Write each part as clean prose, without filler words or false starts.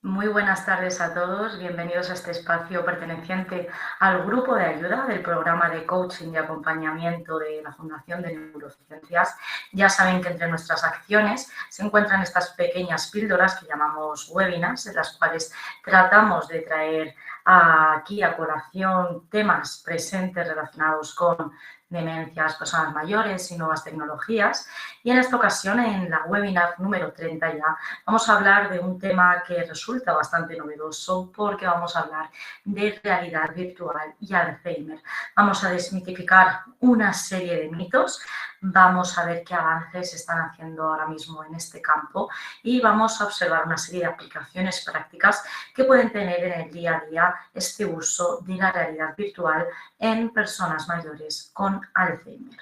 Muy buenas tardes a todos, bienvenidos a este espacio perteneciente al grupo de ayuda del programa de coaching y acompañamiento de la Fundación de Neurociencias. Ya saben que entre nuestras acciones se encuentran estas pequeñas píldoras que llamamos webinars, en las cuales tratamos de traer aquí a colación temas presentes relacionados con demencias, personas mayores y nuevas tecnologías. Y en esta ocasión, en la webinar número 30 ya, vamos a hablar de un tema que resulta bastante novedoso porque vamos a hablar de realidad virtual y Alzheimer. Vamos a desmitificar una serie de mitos, vamos a ver qué avances se están haciendo ahora mismo en este campo y vamos a observar una serie de aplicaciones prácticas que pueden tener en el día a día este uso de la realidad virtual en personas mayores con Alzheimer.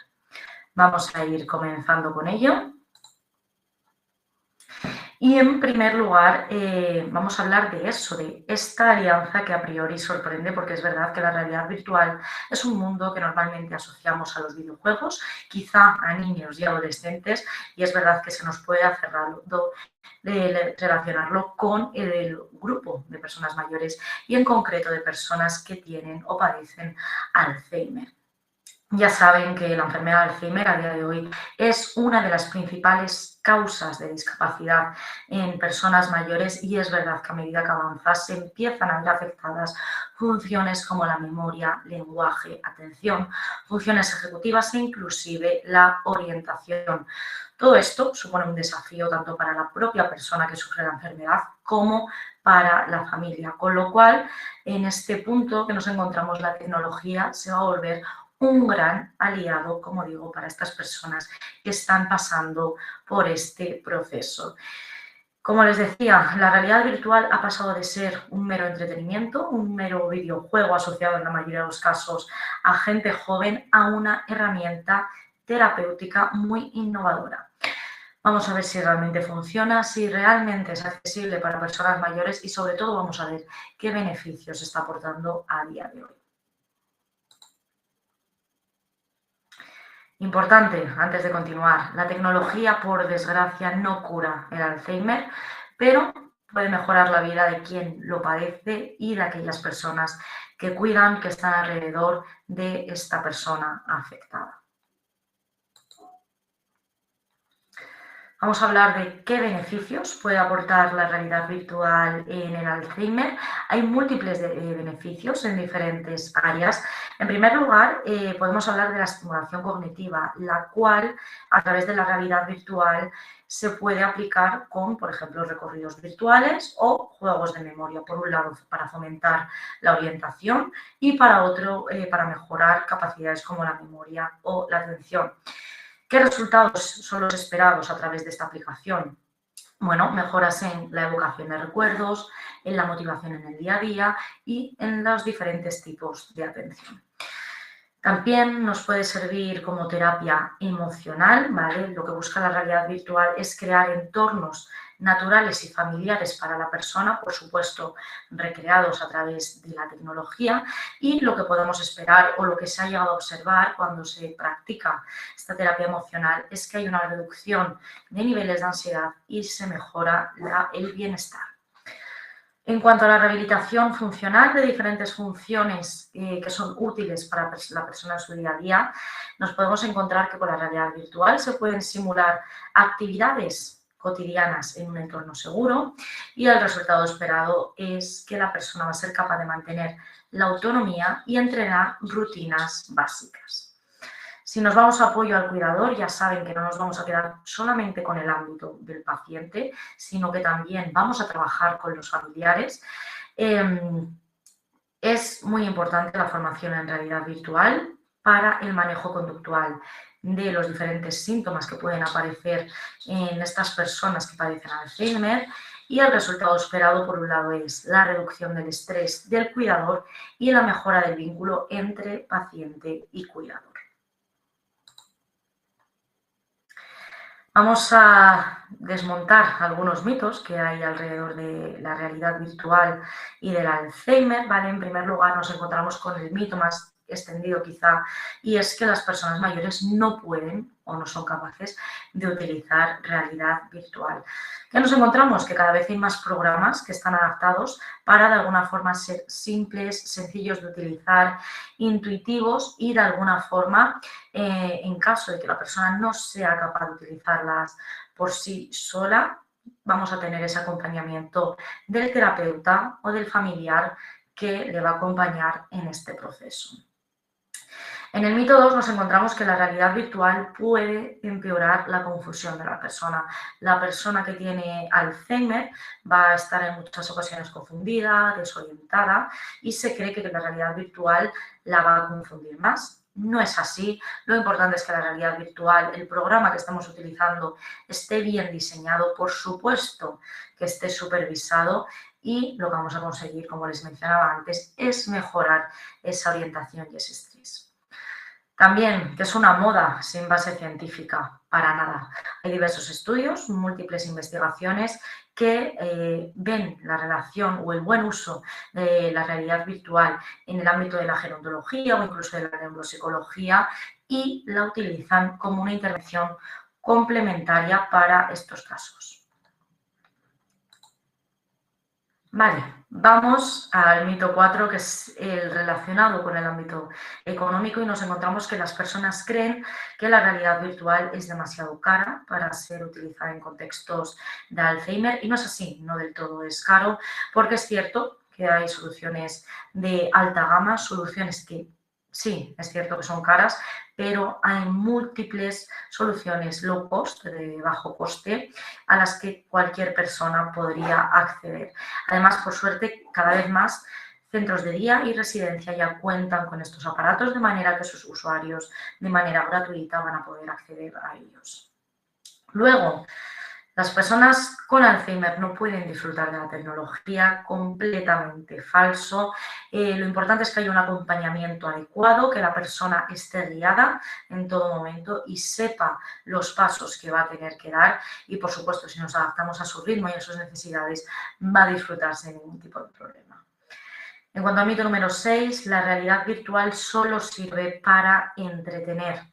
Vamos a ir comenzando con ello. Y en primer lugar, vamos a hablar de eso, de esta alianza que a priori sorprende, porque es verdad que la realidad virtual es un mundo que normalmente asociamos a los videojuegos, quizá a niños y adolescentes, y es verdad que se nos puede hacer raro relacionarlo con el grupo de personas mayores y en concreto de personas que tienen o padecen Alzheimer. Ya saben que la enfermedad de Alzheimer a día de hoy es una de las principales causas de discapacidad en personas mayores y es verdad que a medida que avanza se empiezan a ver afectadas funciones como la memoria, lenguaje, atención, funciones ejecutivas e inclusive la orientación. Todo esto supone un desafío tanto para la propia persona que sufre la enfermedad como para la familia, con lo cual en este punto que nos encontramos la tecnología se va a volver un gran aliado, como digo, para estas personas que están pasando por este proceso. Como les decía, la realidad virtual ha pasado de ser un mero entretenimiento, un mero videojuego asociado en la mayoría de los casos a gente joven, a una herramienta terapéutica muy innovadora. Vamos a ver si realmente funciona, si realmente es accesible para personas mayores y sobre todo vamos a ver qué beneficios está aportando a día de hoy. Importante, antes de continuar, la tecnología, por desgracia, no cura el Alzheimer, pero puede mejorar la vida de quien lo padece y de aquellas personas que cuidan, que están alrededor de esta persona afectada. Vamos a hablar de qué beneficios puede aportar la realidad virtual en el Alzheimer. Hay múltiples beneficios en diferentes áreas. En primer lugar, podemos hablar de la estimulación cognitiva, la cual a través de la realidad virtual se puede aplicar con, por ejemplo, recorridos virtuales o juegos de memoria, por un lado, para fomentar la orientación y para otro, para mejorar capacidades como la memoria o la atención. ¿Qué resultados son los esperados a través de esta aplicación? Bueno, mejoras en la evocación de recuerdos, en la motivación en el día a día y en los diferentes tipos de atención. También nos puede servir como terapia emocional, ¿vale? Lo que busca la realidad virtual es crear entornos naturales y familiares para la persona, por supuesto, recreados a través de la tecnología, y lo que podemos esperar o lo que se ha llegado a observar cuando se practica esta terapia emocional es que hay una reducción de niveles de ansiedad y se mejora el bienestar. En cuanto a la rehabilitación funcional de diferentes funciones que son útiles para la persona en su día a día, nos podemos encontrar que con la realidad virtual se pueden simular actividades cotidianas en un entorno seguro y el resultado esperado es que la persona va a ser capaz de mantener la autonomía y entrenar rutinas básicas. Si nos vamos a apoyo al cuidador, ya saben que no nos vamos a quedar solamente con el ámbito del paciente, sino que también vamos a trabajar con los familiares. Es muy importante la formación en realidad virtual para el manejo conductual de los diferentes síntomas que pueden aparecer en estas personas que padecen Alzheimer y el resultado esperado, por un lado, es la reducción del estrés del cuidador y la mejora del vínculo entre paciente y cuidador. Vamos a desmontar algunos mitos que hay alrededor de la realidad virtual y del Alzheimer, ¿vale? En primer lugar, nos encontramos con el mito más extendido quizá, y es que las personas mayores no pueden o no son capaces de utilizar realidad virtual. ¿Qué nos encontramos? Que cada vez hay más programas que están adaptados para de alguna forma ser simples, sencillos de utilizar, intuitivos y de alguna forma, en caso de que la persona no sea capaz de utilizarlas por sí sola, vamos a tener ese acompañamiento del terapeuta o del familiar que le va a acompañar en este proceso. En el mito 2 nos encontramos que la realidad virtual puede empeorar la confusión de la persona. La persona que tiene Alzheimer va a estar en muchas ocasiones confundida, desorientada y se cree que la realidad virtual la va a confundir más. No es así. Lo importante es que la realidad virtual, el programa que estamos utilizando, esté bien diseñado, por supuesto que esté supervisado y lo que vamos a conseguir, como les mencionaba antes, es mejorar esa orientación y ese estrés. También, que es una moda sin base científica, para nada. Hay diversos estudios, múltiples investigaciones que ven la relación o el buen uso de la realidad virtual en el ámbito de la gerontología o incluso de la neuropsicología y la utilizan como una intervención complementaria para estos casos. Vale, vamos al mito 4, que es el relacionado con el ámbito económico, y nos encontramos que las personas creen que la realidad virtual es demasiado cara para ser utilizada en contextos de Alzheimer, y no es así, no del todo es caro, porque es cierto que hay soluciones de alta gama, soluciones que sí, es cierto que son caras, pero hay múltiples soluciones low cost, de bajo coste, a las que cualquier persona podría acceder. Además, por suerte, cada vez más centros de día y residencia ya cuentan con estos aparatos, de manera que sus usuarios de manera gratuita van a poder acceder a ellos. Luego, las personas con Alzheimer no pueden disfrutar de la tecnología, completamente falso. Lo importante es que haya un acompañamiento adecuado, que la persona esté guiada en todo momento y sepa los pasos que va a tener que dar. Y, por supuesto, si nos adaptamos a su ritmo y a sus necesidades, va a disfrutar sin ningún tipo de problema. En cuanto al mito número 6, la realidad virtual solo sirve para entretener.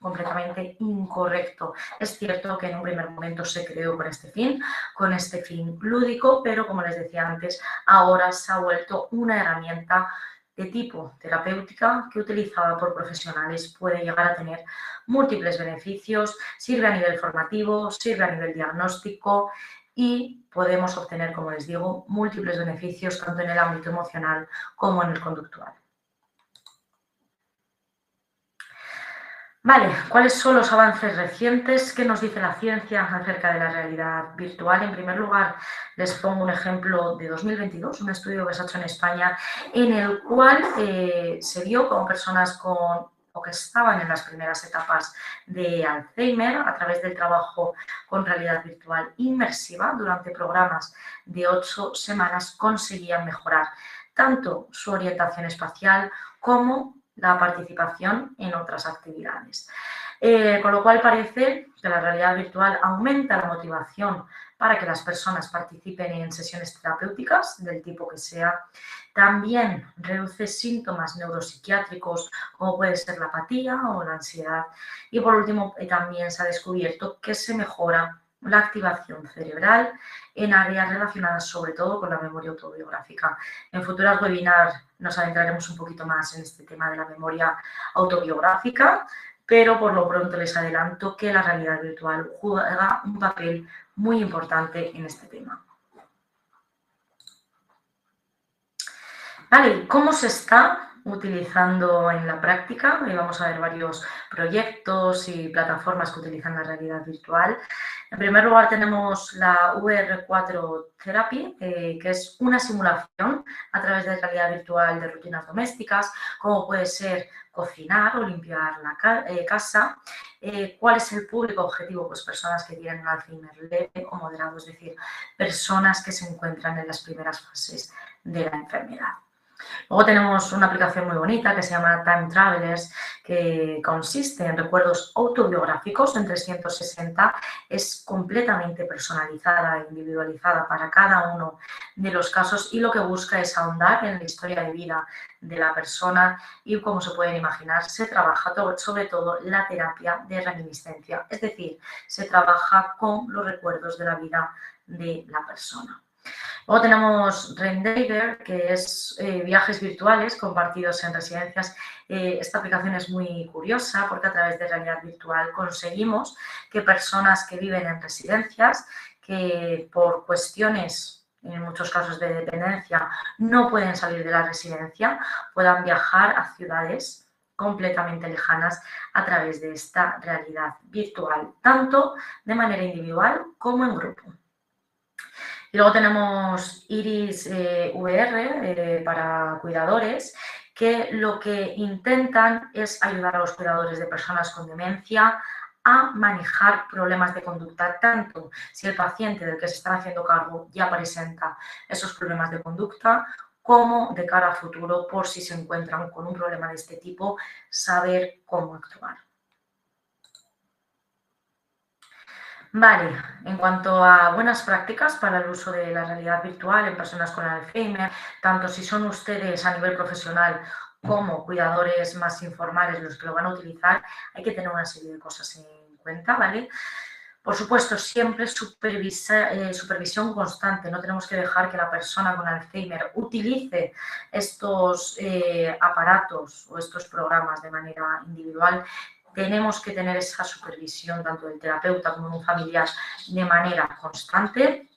Completamente incorrecto. Es cierto que en un primer momento se creó con este fin lúdico, pero como les decía antes, ahora se ha vuelto una herramienta de tipo terapéutica que utilizada por profesionales puede llegar a tener múltiples beneficios, sirve a nivel formativo, sirve a nivel diagnóstico y podemos obtener, como les digo, múltiples beneficios tanto en el ámbito emocional como en el conductual. Vale, ¿cuáles son los avances recientes? ¿Qué nos dice la ciencia acerca de la realidad virtual? En primer lugar, les pongo un ejemplo de 2022, un estudio que se ha hecho en España, en el cual se vio con personas o que estaban en las primeras etapas de Alzheimer a través del trabajo con realidad virtual inmersiva durante programas de 8 semanas conseguían mejorar tanto su orientación espacial como la participación en otras actividades. Con lo cual parece que la realidad virtual aumenta la motivación para que las personas participen en sesiones terapéuticas del tipo que sea. También reduce síntomas neuropsiquiátricos como puede ser la apatía o la ansiedad. Y por último, también se ha descubierto que se mejora la activación cerebral en áreas relacionadas sobre todo con la memoria autobiográfica. En futuros webinars nos adentraremos un poquito más en este tema de la memoria autobiográfica, pero por lo pronto les adelanto que la realidad virtual juega un papel muy importante en este tema. Vale, ¿cómo se está utilizando en la práctica? Hoy vamos a ver varios proyectos y plataformas que utilizan la realidad virtual. En primer lugar tenemos la VR4 Therapy, que es una simulación a través de realidad virtual de rutinas domésticas, como puede ser cocinar o limpiar la casa. ¿Cuál es el público objetivo? Pues personas que tienen Alzheimer leve o moderado, es decir, personas que se encuentran en las primeras fases de la enfermedad. Luego tenemos una aplicación muy bonita que se llama Time Travelers, que consiste en recuerdos autobiográficos en 360. Es completamente personalizada, individualizada para cada uno de los casos y lo que busca es ahondar en la historia de vida de la persona y, como se pueden imaginar, se trabaja sobre todo la terapia de reminiscencia, es decir, se trabaja con los recuerdos de la vida de la persona. Luego tenemos Rendaver, que es viajes virtuales compartidos en residencias. Esta aplicación es muy curiosa porque a través de realidad virtual conseguimos que personas que viven en residencias, que por cuestiones, en muchos casos de dependencia, no pueden salir de la residencia, puedan viajar a ciudades completamente lejanas a través de esta realidad virtual, tanto de manera individual como en grupo. Y luego tenemos Iris VR para cuidadores, que lo que intentan es ayudar a los cuidadores de personas con demencia a manejar problemas de conducta, tanto si el paciente del que se están haciendo cargo ya presenta esos problemas de conducta, como de cara a futuro, por si se encuentran con un problema de este tipo, saber cómo actuar. Vale, en cuanto a buenas prácticas para el uso de la realidad virtual en personas con Alzheimer, tanto si son ustedes a nivel profesional como cuidadores más informales los que lo van a utilizar, hay que tener una serie de cosas en cuenta, ¿vale? Por supuesto, siempre supervisión constante. No tenemos que dejar que la persona con Alzheimer utilice estos aparatos o estos programas de manera individual. Tenemos que tener esa supervisión tanto del terapeuta como de un familiar de manera constante.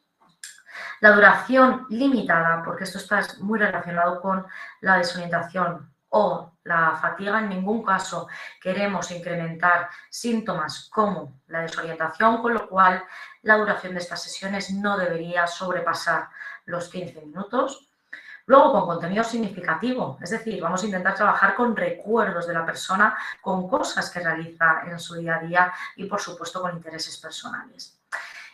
La duración limitada, porque esto está muy relacionado con la desorientación o la fatiga. En ningún caso queremos incrementar síntomas como la desorientación, con lo cual la duración de estas sesiones no debería sobrepasar los 15 minutos. Luego, con contenido significativo, es decir, vamos a intentar trabajar con recuerdos de la persona, con cosas que realiza en su día a día y, por supuesto, con intereses personales.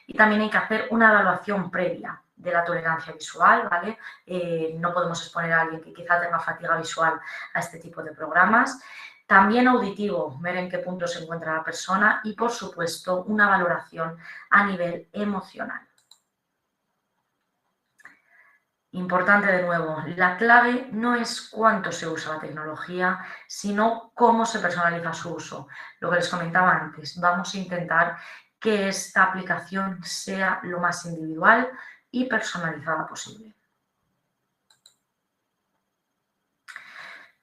Y también hay que hacer una evaluación previa de la tolerancia visual, ¿vale? No podemos exponer a alguien que quizá tenga fatiga visual a este tipo de programas. También auditivo, ver en qué punto se encuentra la persona y, por supuesto, una valoración a nivel emocional. Importante de nuevo, la clave no es cuánto se usa la tecnología, sino cómo se personaliza su uso. Lo que les comentaba antes, vamos a intentar que esta aplicación sea lo más individual y personalizada posible.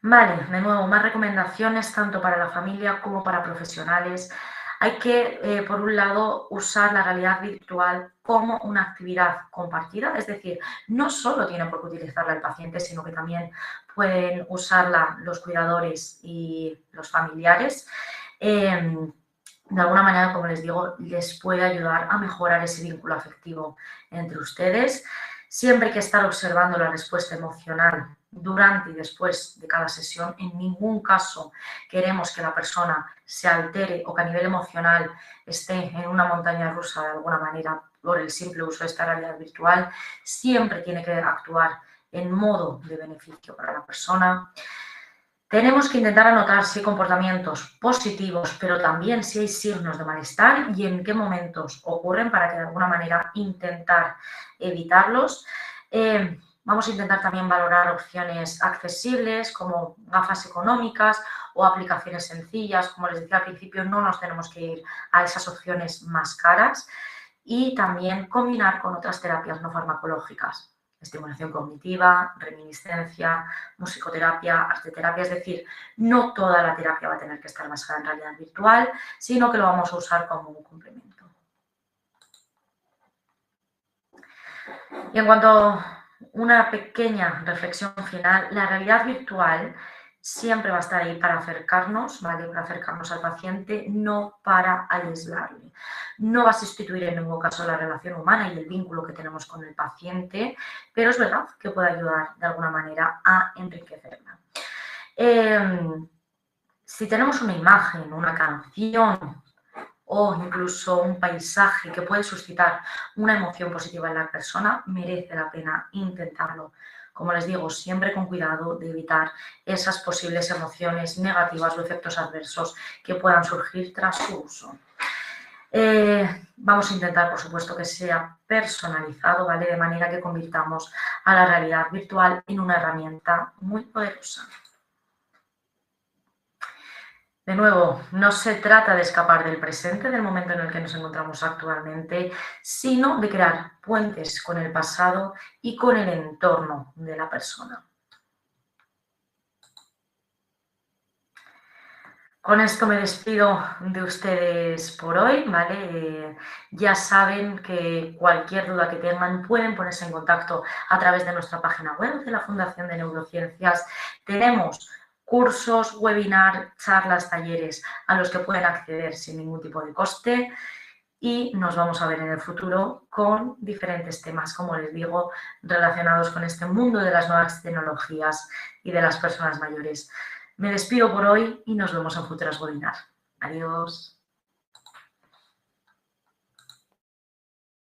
Vale, de nuevo, más recomendaciones tanto para la familia como para profesionales. Hay que, por un lado, usar la realidad virtual como una actividad compartida, es decir, no solo tiene por qué utilizarla el paciente, sino que también pueden usarla los cuidadores y los familiares. De alguna manera, como les digo, les puede ayudar a mejorar ese vínculo afectivo entre ustedes. Siempre hay que estar observando la respuesta emocional durante y después de cada sesión. En ningún caso queremos que la persona se altere o que a nivel emocional esté en una montaña rusa de alguna manera por el simple uso de esta realidad virtual. Siempre tiene que actuar en modo de beneficio para la persona. Tenemos que intentar anotar si hay comportamientos positivos, pero también si hay signos de malestar y en qué momentos ocurren para que de alguna manera intentar evitarlos. Vamos a intentar también valorar opciones accesibles como gafas económicas o aplicaciones sencillas. Como les decía al principio, no nos tenemos que ir a esas opciones más caras y también combinar con otras terapias no farmacológicas. Estimulación cognitiva, reminiscencia, musicoterapia, arteterapia, es decir, no toda la terapia va a tener que estar basada en realidad virtual, sino que lo vamos a usar como un complemento. Y en cuanto a una pequeña reflexión final, la realidad virtual siempre va a estar ahí para acercarnos, ¿vale? Para acercarnos al paciente, no para aislarle. No va a sustituir en ningún caso la relación humana y el vínculo que tenemos con el paciente, pero es verdad que puede ayudar de alguna manera a enriquecerla. Si tenemos una imagen, una canción o incluso un paisaje que puede suscitar una emoción positiva en la persona, merece la pena intentarlo como les digo, siempre con cuidado de evitar esas posibles emociones negativas o efectos adversos que puedan surgir tras su uso. Vamos a intentar, por supuesto, que sea personalizado, ¿vale? De manera que convirtamos a la realidad virtual en una herramienta muy poderosa. De nuevo, no se trata de escapar del presente, del momento en el que nos encontramos actualmente, sino de crear puentes con el pasado y con el entorno de la persona. Con esto me despido de ustedes por hoy, ¿vale? Ya saben que cualquier duda que tengan pueden ponerse en contacto a través de nuestra página web de la Fundación de Neurociencias. Tenemos cursos, webinar, charlas, talleres a los que pueden acceder sin ningún tipo de coste y nos vamos a ver en el futuro con diferentes temas, como les digo, relacionados con este mundo de las nuevas tecnologías y de las personas mayores. Me despido por hoy y nos vemos en futuras webinars. Adiós.